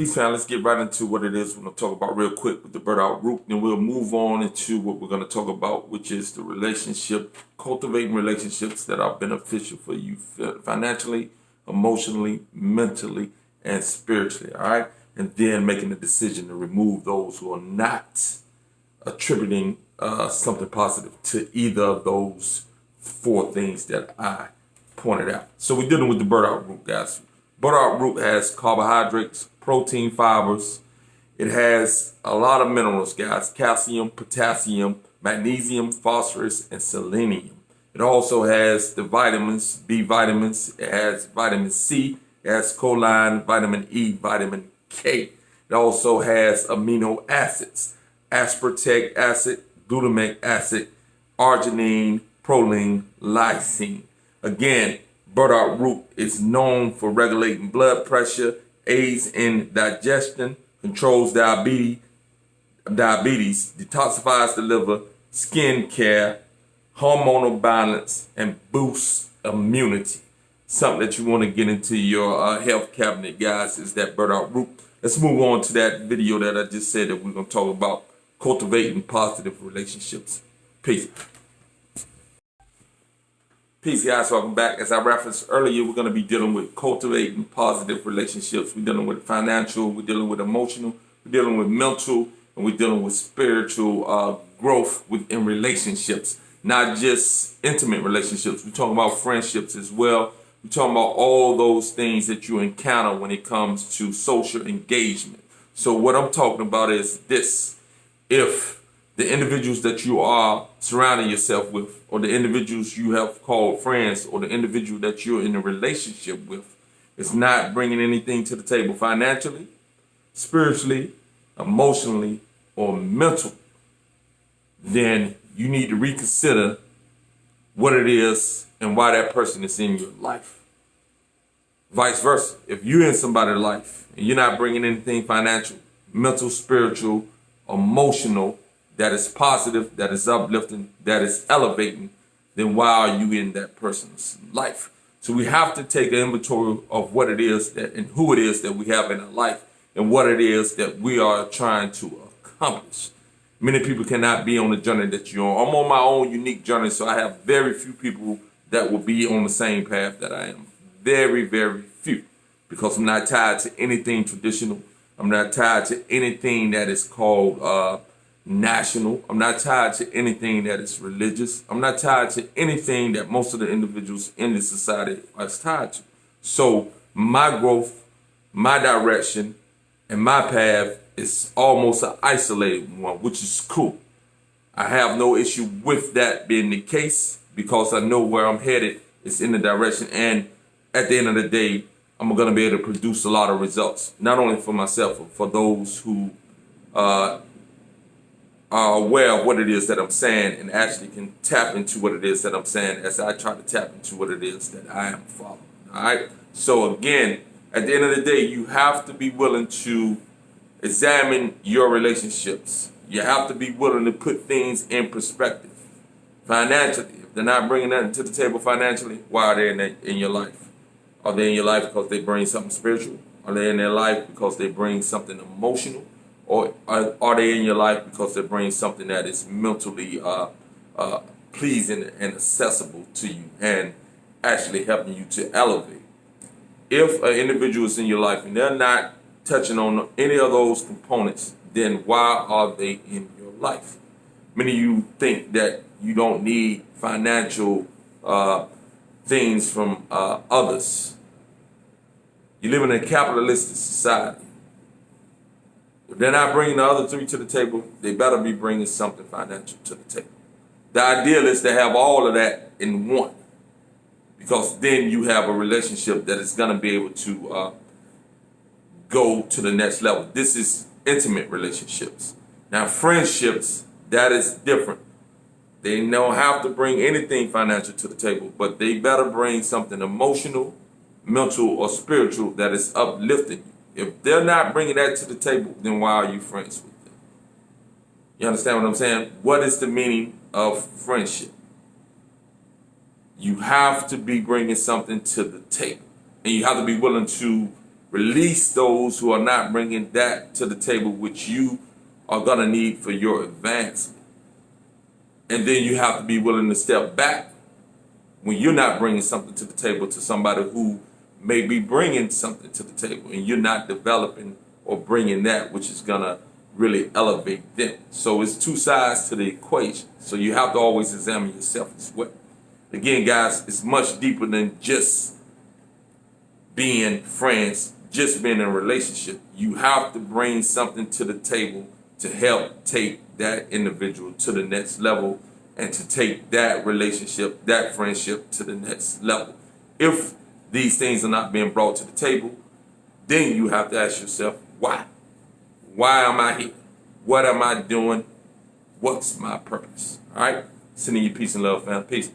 Peace, fam. Let's get right into what it is we're going to talk about real quick with the burnout root. Then we'll move on into what we're going to talk about, which is the relationship, cultivating relationships that are beneficial for you financially, emotionally, mentally, and spiritually. All right. And then making the decision to remove those who are not attributing something positive to either of those four things that I pointed out. So we're dealing with the burnout root, guys. Burdock root has carbohydrates, protein, fibers. It has a lot of minerals, guys. Calcium, potassium, magnesium, phosphorus, and selenium. It also has the vitamins, B vitamins. It has vitamin C. It has choline, vitamin E, vitamin K. It also has amino acids, aspartic acid, glutamic acid, arginine, proline, lysine. Again, burdock root is known for regulating blood pressure, aids in digestion, controls diabetes, detoxifies the liver, skin care, hormonal balance, and boosts immunity. Something that you want to get into your health cabinet, guys, is that burdock root. Let's move on to that video that I just said that we're going to talk about cultivating positive relationships. Peace. Peace, guys. Welcome back. As I referenced earlier, we're going to be dealing with cultivating positive relationships. We're dealing with financial, we're dealing with emotional, we're dealing with mental, and we're dealing with spiritual growth within relationships. Not just intimate relationships. We're talking about friendships as well. We're talking about all those things that you encounter when it comes to social engagement. So what I'm talking about is this. If the individuals that you are surrounding yourself with, or the individuals you have called friends, or the individual that you're in a relationship with, is not bringing anything to the table financially, spiritually, emotionally, or mental, then you need to reconsider what it is and why that person is in your life. Vice versa. If you're in somebody's life and you're not bringing anything financial, mental, spiritual, emotional, that is positive, that is uplifting, that is elevating, then why are you in that person's life? So we have to take an inventory of what it is that and who it is that we have in our life and what it is that we are trying to accomplish. Many people cannot be on the journey that you're on. I'm on my own unique journey, so I have very few people that will be on the same path that I am. Very, very few, because I'm not tied to anything traditional. I'm not tied to anything that is called national. I'm not tied to anything that is religious. I'm not tied to anything that most of the individuals in this society are tied to. So my growth, my direction, and my path is almost an isolated one, which is cool. I have no issue with that being the case because I know where I'm headed is in the direction. And at the end of the day, I'm going to be able to produce a lot of results, not only for myself, but for those who are aware of what it is that I'm saying and actually can tap into what it is that I'm saying as I try to tap into what it is that I am following. All right. So again, at the end of the day, you have to be willing to examine your relationships. You have to be willing to put things in perspective. Financially, if they're not bringing nothing to the table financially, why are they in your life? Are they in your life because they bring something spiritual? Are they in their life because they bring something emotional? Or are they in your life because they bring something that is mentally pleasing and accessible to you and actually helping you to elevate? If an individual is in your life and they're not touching on any of those components, then why are they in your life? Many of you think that you don't need financial things from others. You live in a capitalistic society. If they're not bringing the other three to the table, they better be bringing something financial to the table. The ideal is to have all of that in one, because then you have a relationship that is going to be able to go to the next level. This is intimate relationships. Now, friendships, that is different. They don't have to bring anything financial to the table, but they better bring something emotional, mental, or spiritual that is uplifting you. If they're not bringing that to the table, then why are you friends with them? You understand what I'm saying? What is the meaning of friendship? You have to be bringing something to the table, and you have to be willing to Release those who are not bringing that to the table, which you are going to need for your advancement. And then you have to be willing to step back when you're not bringing something to the table to somebody who may be bringing something to the table, and you're not developing or bringing that which is going to really elevate them. So it's two sides to the equation. So you have to always examine yourself as well. Again, guys, it's much deeper than just being friends, just being in a relationship. You have to bring something to the table to help take that individual to the next level and to take that relationship, that friendship to the next level. If these things are not being brought to the table, then you have to ask yourself, why? Why am I here? What am I doing? What's my purpose? All right? Sending you peace and love, fam. Peace.